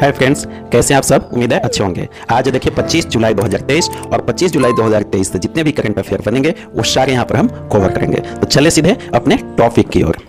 Hi friends, कैसे हैं आप सब? उम्मीद है अच्छे होंगे। आज देखिए 25 जुलाई 2023 और 25 जुलाई 2023 से जितने भी करंट अफेयर बनेंगे वो सारे यहाँ पर हम कवर करेंगे। तो चले सीधे अपने टॉपिक की ओर।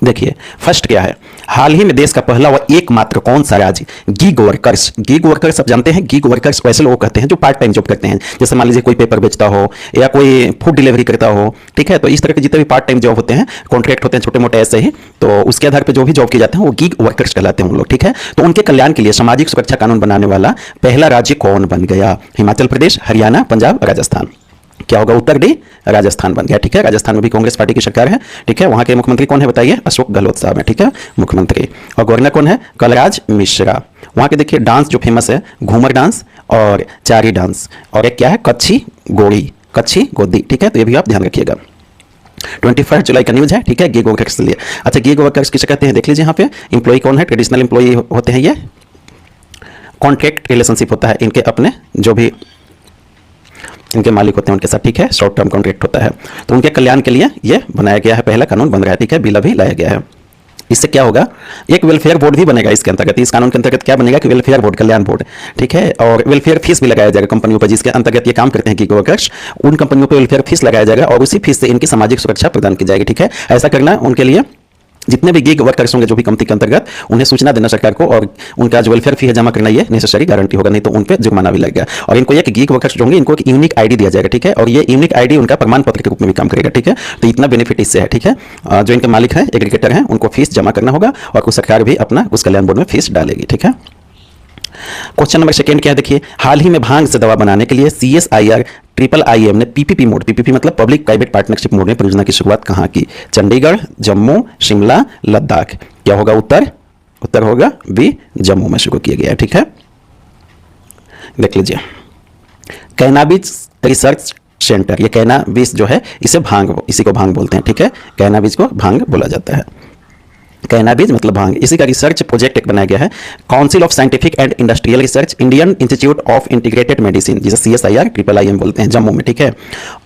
देखिए फर्स्ट क्या है, हाल ही में देश का पहला व एकमात्र कौन सा राज्य गिग वर्कर्स आप जानते हैं, गिग वर्कर्स वैसे लोग कहते हैं जो पार्ट टाइम जॉब करते हैं। जैसे मान लीजिए कोई पेपर बेचता हो या कोई फूड डिलीवरी करता हो, ठीक है। तो इस तरह के जितने भी पार्ट टाइम जॉब होते हैं, कॉन्ट्रैक्ट होते हैं छोटे मोटे ऐसे ही, तो उसके आधार पर जो भी जॉब किए जाते हैं वो गिग वर्कर्स कहलाते हैं उन लोग, ठीक है। तो उनके कल्याण के लिए सामाजिक सुरक्षा कानून बनाने वाला पहला राज्य कौन बन गया? हिमाचल प्रदेश, हरियाणा, पंजाब, राजस्थान। क्या होगा? उत्तर डी, राजस्थान बन गया, ठीक है। राजस्थान में भी कांग्रेस पार्टी की सरकार है, ठीक है। वहां के मुख्यमंत्री कौन है बताइए? अशोक गहलोत साहब है, ठीक है, मुख्यमंत्री। और गवर्नर कौन है? कलराज मिश्रा। वहां के देखिए डांस जो फेमस है, घूमर डांस और चारी डांस, और एक क्या है? कच्छी गोदी, ठीक है। तो ये भी आप ध्यान रखिएगा। 21 जुलाई का न्यूज है, ठीक है, गिग वर्कर्स के लिए। अच्छा, गिग वर्कर्स किसे कहते हैं देख लीजिए यहाँ पे। इंप्लॉय कौन है? ट्रेडिशनल इंप्लॉय होते हैं ये। कॉन्ट्रैक्ट रिलेशनशिप होता है इनके अपने जो भी इनके मालिक होते हैं उनके साथ, ठीक है। शॉर्ट टर्म कॉन्ट्रैक्ट होता है। तो उनके कल्याण के लिए ये बनाया गया है, पहला कानून बन रहा है, ठीक है। बिल अभी लाया गया है। इससे क्या होगा? एक वेलफेयर बोर्ड भी बनेगा इसके अंतर्गत। इस कानून के अंतर्गत क्या बनेगा कि वेलफेयर बोर्ड, कल्याण बोर्ड, ठीक है। और वेलफेयर फीस भी लगाया जाएगा कंपनियों पर जिसके अंतर्गत ये काम करते हैं गिग वर्कर्स। उन कंपनियों पर वेलफेयर फीस लगाया जाएगा और उसी फीस से इनकी सामाजिक सुरक्षा प्रदान की जाएगी, ठीक है। ऐसा करना उनके लिए, जितने भी गिग वर्कर्स होंगे जो भी कंपनी के अंतर्गत, उन्हें सूचना देना सरकार को, और उनका जो वेलफेयर फी है जमा करना ये नेसेसरी गारंटी होगा, नहीं तो उन पे जुर्माना भी लगेगा। और इनको एक गिग वर्कर्स जो होंगे इनको एक यूनिक आईडी दिया जाएगा, ठीक है। और ये यूनिक आईडी उनका प्रमाण पत्र के रूप में भी काम करेगा, ठीक है। तो इतना बेनिफिट इससे है, ठीक है। जो इनके मालिक है, एग्रीगेटर है, उनको फीस जमा करना होगा और कुछ सरकार भी अपना उस कल्याण बोर्ड में फीस डालेगी, ठीक है। क्वेश्चन नंबर सेकंड क्या है देखिए, हाल ही में भांग से दवा बनाने के लिए CSIR IIM ने PPP मोड, PPP मतलब पब्लिक प्राइवेट पार्टनरशिप मोड में परियोजना की शुरुआत कहां की? चंडीगढ़, जम्मू, शिमला, लद्दाख। क्या होगा उत्तर? उत्तर होगा बी, जम्मू में शुरू किया गया है, ठीक है। देख लीजिए, कैनाबिस रिसर्च सेंटर, ये कैनाबिस जो है इसे भांग, इसी को भांग बोलते हैं, ठीक है। कैनाबिस को भांग बोला जाता है। कैनाबिस मतलब भांग, इसी का रिसर्च प्रोजेक्ट एक बनाया गया है। Council of scientific and industrial research, Indian institute of integrated medicine, जिसे CSIR IIM बोलते हैं, जम्मू में, ठीक है।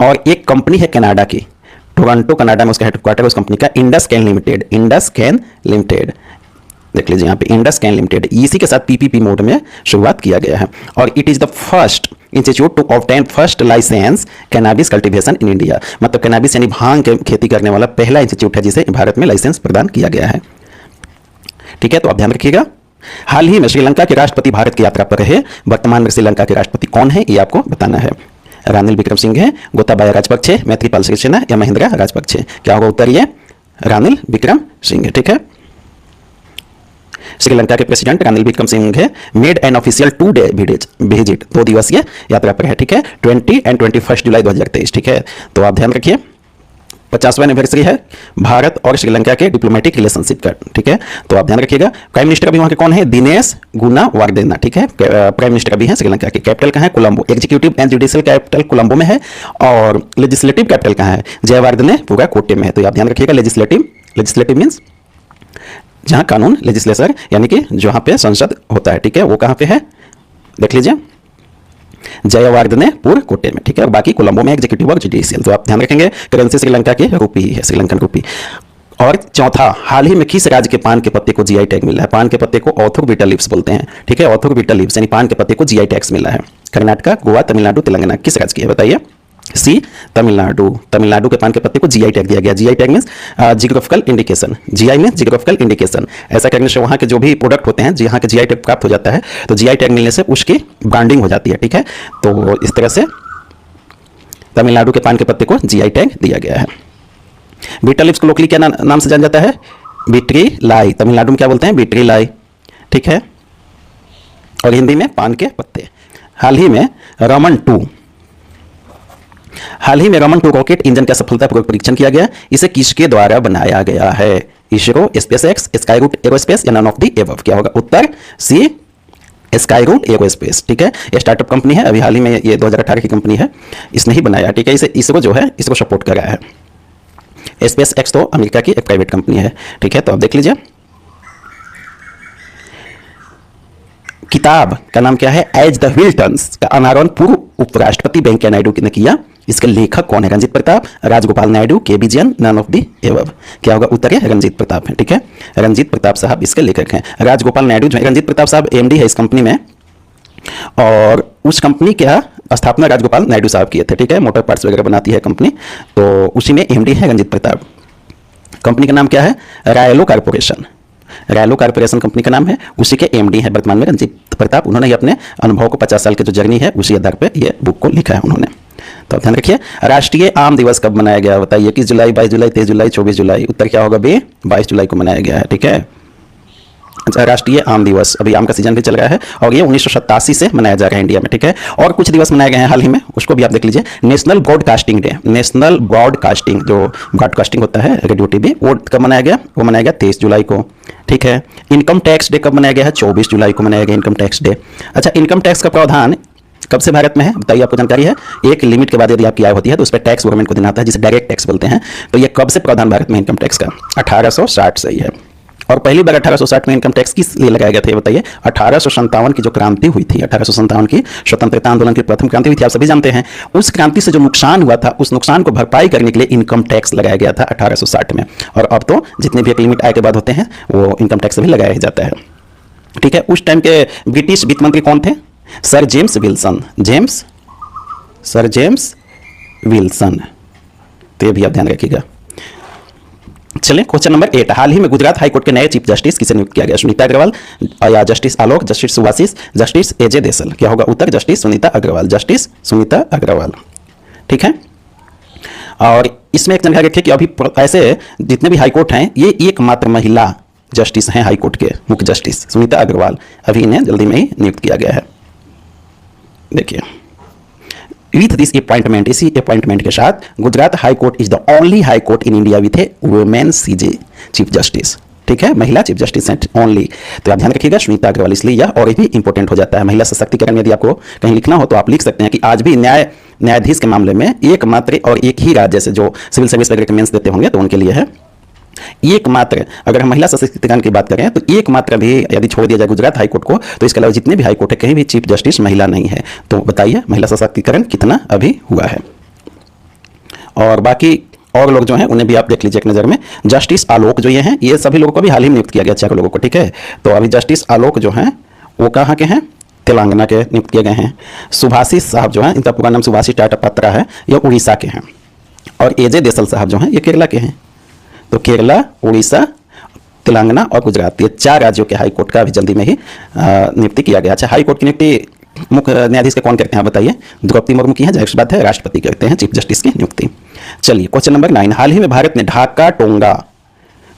और एक कंपनी है कनाडा की, टोरंटो कनाडा में उसका हेडक्वार्टर है उस कंपनी का, इंडसकैन लिमिटेड। देख लीजिए यहाँ पे इंडसकैन लिमिटेड, इसी के साथ PPP मोड में शुरुआत किया गया है। और it is the first institute to obtain first license cannabis cultivation in India. मतलब कैनाबिस यानी भांग की खेती करने वाला पहला इंस्टीट्यूट है जिसे भारत में लाइसेंस प्रदान किया गया है, ठीक है। तो आप ध्यान रखिएगा। हाल ही में श्रीलंका के राष्ट्रपति भारत की यात्रा पर रहे। वर्तमान में श्रीलंका के राष्ट्रपति कौन है ये आपको बताना है। रानिल विक्रमसिंघे है, गोताबाया राजपक्षे, मैत्रीपाल सिरिसेना या महिंद्रा राजपक्षे। क्या होगा उत्तर? ये रानिल विक्रमसिंघे, ठीक है। श्रीलंका के president Ranil Wickremesinghe made an official 2-day visit, 2 दिवसीय यात्रा पर है, ठीक है। 20 और 21 जुलाई 2023, ठीक है। तो आप ध्यान रखिए, 50वां एनिवर्सरी है भारत और श्रीलंका के डिप्लोमेटिक रिलेशनशिप का, ठीक है। तो आप ध्यान रखिएगा। प्राइम मिनिस्टर अभी वहां के कौन है? दिनेश गुनावार्देना, ठीक है। प्राइम मिनिस्टर अभी है श्रीलंका के। कैपिटल कहां है? Colombo. Executive and judicial capital Colombo में है। और लेजिस्लेटिव कैपिटल कहां है? जयवर्धने पूरा कोटे में है। तो आप ध्यान रखिएगा, लेजिस्लेटिव मीन्स जहां कानून, लेजिस्लेचर यानी कि जहां पे संसद होता है, ठीक है, वो कहां पे है? देख लीजिए, जयवर्धनेपुर कोटे में, ठीक है। और बाकी कोलंबो में एग्जीक्यूटिव और जुडिशियल। तो आप ध्यान रखेंगे, करेंसी श्रीलंका की रुपी है, श्रीलंकन रुपी। और चौथा, हाल ही में किस राज्य के पान के पत्ते को GI टैग मिला है? पान के पत्ते को ऑर्थर बीटा लीव्स बोलते हैं, ठीक है। ऑर्थर बीटा लीव्स यानी पान के पत्ते को GI टैग मिला है। कर्नाटका, गोवा, तमिलनाडु, तेलंगाना, किस राज्य की है बताइए? सी, तमिलनाडु के पान के पत्ते को GI टैग दिया गया। GI tag means geographical indication, GI means geographical indication. ऐसा करने से वहाँ के जो भी प्रोडक्ट होते हैं जहाँ के GI टैग प्राप्त हो जाता है, तो GI टैग मिलने से उसकी ब्रांडिंग हो जाती है, ठीक है। तो इस तरह से तमिलनाडु के पान के पत्ते को GI टैग दिया गया है। बीटा लीव्स को लोकली क्या नाम से जाना जाता है? बीट्री लाई। तमिलनाडु में क्या बोलते हैं? बीट्री लाई, ठीक है। और हिंदी में पान के पत्ते। हाल ही में रमन 2 रॉकेट इंजन का सफलतापूर्वक परीक्षण किया गया। इसे किसके द्वारा बनाया गया है? इसरो, स्पेसएक्स, स्काईरूट एरोस्पेस या नन ऑफ द एबव। क्या होगा उत्तर? सी, स्काईरूट एरोस्पेस, ठीक है। ये स्टार्टअप कंपनी है, अभी हाल ही में ये 2018 की कंपनी है, इसने ही बनाया, ठीक है। इसे इसरो जो है इसको सपोर्ट कर रहा है। स्पेसएक्स तो अमेरिका की एक प्राइवेट कंपनी है, ठीक है। तो आप देख लीजिए, किताब का नाम क्या है? एज द विल्टन्स का अनावरण पूर्व उपराष्ट्रपति वेंकैया नायडू ने किया। इसके लेखक कौन है? Ranjit Pratap, Rajagopal Naidu, K Vijayan, none of the above. क्या होगा उत्तर? है रंजीत प्रताप है। ठीक है, रंजीत प्रताप साहब इसके लेखक हैं। राजगोपाल नायडू जो है, रंजीत प्रताप साहब एमडी है इस कंपनी में, और उस कंपनी का स्थापना राजगोपाल नायडू साहब किए थे। ठीक है, मोटर पार्ट्स वगैरह बनाती है कंपनी, तो उसी में एमडी है रंजीत प्रताप। कंपनी का नाम क्या है? रायलो कारपोरेशन। रायलो कारपोरेशन कंपनी का नाम है, उसी के एमडी है वर्तमान में रंजीत प्रताप। उन्होंने ही अपने अनुभव को 50 साल की जो जर्नी है उसी आधार पर ये बुक को लिखा है उन्होंने। तो ध्यान रखिए, राष्ट्रीय आम दिवस कब मनाया गया बताइए? 21 जुलाई, 22 जुलाई, 23 जुलाई, 24 जुलाई। उत्तर क्या होगा बे? 22 जुलाई को मनाया गया है। ठीक है, अच्छा, राष्ट्रीय आम दिवस, अभी आम का सीजन भी चल रहा है और ये 1987 से मनाया जा रहा है इंडिया में। ठीक है, और कुछ दिवस मनाए गए हैं हाल ही में, उसको भी आप देख लीजिए। National broadcasting day, national broadcasting, जो ब्रॉडकास्टिंग होता है रेडियो टीवी, वो कब मनाया गया? वो मनाया गया 23 जुलाई को। ठीक है, इनकम टैक्स डे कब मनाया गया है? 24 जुलाई को मनाया गया इनकम टैक्स डे। अच्छा, इनकम टैक्स का प्रावधान कब से भारत में है बताइए? आपको जानकारी है? एक लिमिट के बाद यदि आपकी आय होती है तो उस पर टैक्स गवर्नमेंट को देना होता है, जिसे डायरेक्ट टैक्स बोलते हैं। तो ये कब से प्रावधान भारत में इनकम टैक्स का? 1860 से ही है। और पहली बार 1860 में इनकम टैक्स किस लिए लगाया गया था ये बताइए? 1857 की जो क्रांति हुई थी, 1857 की स्वतंत्रता आंदोलन की प्रथम क्रांति हुई थी, आप सभी जानते हैं। उस क्रांति से जो नुकसान हुआ था, उस नुकसान को भरपाई करने के लिए इनकम टैक्स लगाया गया था 1860 में। और अब तो जितने भी एक लिमिट आय के बाद होते हैं वो इनकम टैक्स भी लगाया जाता है। ठीक है, उस टाइम के ब्रिटिश वित्त मंत्री कौन थे? Sir James Wilson. Sir James Wilson, तो ये भी आप ध्यान रखिएगा। चलिए, क्वेश्चन नंबर 8, हाल ही में गुजरात हाईकोर्ट के नए चीफ जस्टिस किसे नियुक्त किया गया? सुनीता अग्रवाल या justice Alok, justice Subhashis, justice AJ Desai. क्या होगा उत्तर? Justice Sunita Agarwal, justice Sunita Agarwal. ठीक है, और इसमें एक जानकारी रखिए कि अभी ऐसे जितने भी हाईकोर्ट हैं, ये एकमात्र महिला जस्टिस हैं हाईकोर्ट के, मुख्य जस्टिस सुनीता अग्रवाल। अभी इन्हें जल्दी में ही नियुक्त किया गया है। देखिए, विथ दिस अपॉइंटमेंट, इसी अपॉइंटमेंट के साथ Gujarat high court is the only high court in India with A women CJ chief justice. ठीक है, महिला चीफ जस्टिस हैं ओनली। तो आप ध्यान रखिएगा सुनीता अग्रवाल, इसलिए यह और भी इंपॉर्टेंट हो जाता है। महिला सशक्तिकरण यदि आपको कहीं लिखना हो तो आप लिख सकते हैं कि आज भी न्यायाधीश के मामले में एकमात्र और एक ही राज्य से जो सिविल सर्विस वगैरह के मेंस देते होंगे तो उनके लिए है एकमात्र। अगर हम महिला सशक्तिकरण की बात करें तो एकमात्र भी यदि छोड़ दिया जाए गुजरात हाईकोर्ट को, तो इसके अलावा जितने भी हाईकोर्ट है कहीं भी चीफ जस्टिस महिला नहीं है। तो बताइए महिला सशक्तिकरण कितना अभी हुआ है। और बाकी और लोग जो हैं उन्हें भी आप देख लीजिए एक नज़र में। जस्टिस आलोक जो ये हैं, ये सभी लोगों को भी हाल ही में नियुक्त किया गया, 4 लोगों को। ठीक है, तो अभी जस्टिस आलोक जो हैं वो कहाँ के हैं? तेलंगाना के नियुक्त किए गए हैं। सुभाषिस साहब जो हैं, इनका पूरा नाम सुभाषिस टाटा पात्रा है, ये उड़ीसा के हैं। और एजे देसल साहब जो हैं ये केरला के हैं। तो केरला, उड़ीसा, तेलंगाना और गुजरात, ये 4 राज्यों के हाई कोर्ट का अभी जल्दी में ही नियुक्ति किया गया। अच्छा, हाई कोर्ट की नियुक्ति मुख्य न्यायाधीश के कौन करते हैं बताइए? द्रौपदी मुर्मू की है, जाहिर सी बात है राष्ट्रपति करते हैं चीफ जस्टिस की नियुक्ति। चलिए, क्वेश्चन नंबर 9, हाल ही में भारत ने ढाका टोंगा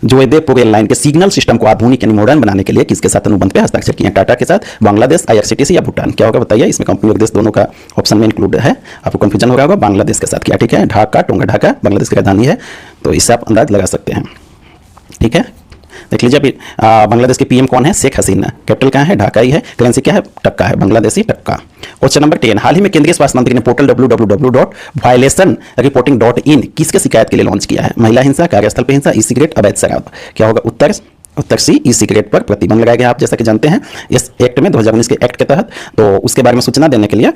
जोएदेपुर रेल लाइन के सिग्नल सिस्टम को आधुनिक यानी मॉडर्न बनाने के लिए किसके साथ अनुबंध पे हस्ताक्षर किए? टाटा के साथ, बांग्लादेश, आईआरसीटीसी या भूटान। क्या होगा बताइए? इसमें कंपनी और देश दोनों का ऑप्शन में इंक्लूड है, आपको कंफ्यूजन हो रहा होगा। बांग्लादेश के साथ किया। ठीक है, ढाका टोंगा, ढाका बांग्लादेश की राजधानी है, तो इससे आप अंदाज लगा सकते हैं। ठीक है, देख लीजिए। अभी बांग्लादेश के पीएम कौन है? शेख हसीना। कैपिटल कहाँ है? ढाका ही है। करेंसी क्या है? टक्का है, बांग्लादेशी टक्का। क्वेश्चन नंबर 10, हाल ही में केंद्रीय स्वास्थ्य मंत्री ने पोर्टल www.violationreporting.in किसके शिकायत के लिए लॉन्च किया है? महिला हिंसा, कार्यस्थल पर हिंसा, ई सिगरेट, अवैध शराब। क्या होगा उत्तर? उत्तर सी, ई सिगरेट पर प्रतिबंध लगाया गया। आप जैसा कि जानते हैं इस एक्ट में 2019 के एक्ट के तहत, तो उसके बारे में सूचना देने के लिए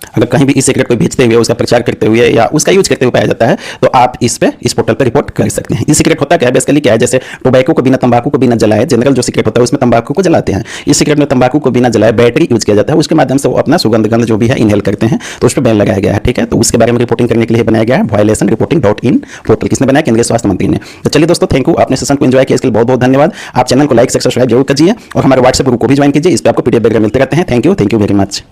अगर कहीं भी ई सिगरेट को बेचते हुए, उसका प्रचार करते हुए या उसका यूज करते हुए पाया जाता है तो आप इस पोर्टल पर रिपोर्ट कर सकते हैं। ई सिगरेट होता क्या है? बेसिकली क्या है, जैसे टोबैको को बिना तंबाकू को बिना जलाए, जनरल जो सिगरेट होता है उसमें तंबाकू को जलाते हैं। ई सिगरेट में तंबाकू को बिना जलाए बैटरी यूज किया जाता है, उसके माध्यम से वो अपना सुगंध गंध जो भी है इनहेल करते हैं, तो उस पर बैन लगाया गया है। ठीक है, तो उसके बारे में रिपोर्टिंग करने के लिए बनाया गया है violationreporting.in पोर्टल। किसने बनाया? केंद्रीय स्वास्थ्य मंत्री ने। तो चलिए दोस्तों, थैंक यू, आपने सेशन को एंजॉय किया, इसके लिए बहुत बहुत धन्यवाद। आप चैनल को लाइक सब्सक्राइब जरूर कीजिए और हमारे व्हाट्सएप ग्रुप को भी ज्वाइन कीजिए, इस पर आपको पीडीएफ वगैरह मिलते रहते हैं। Thank you very much.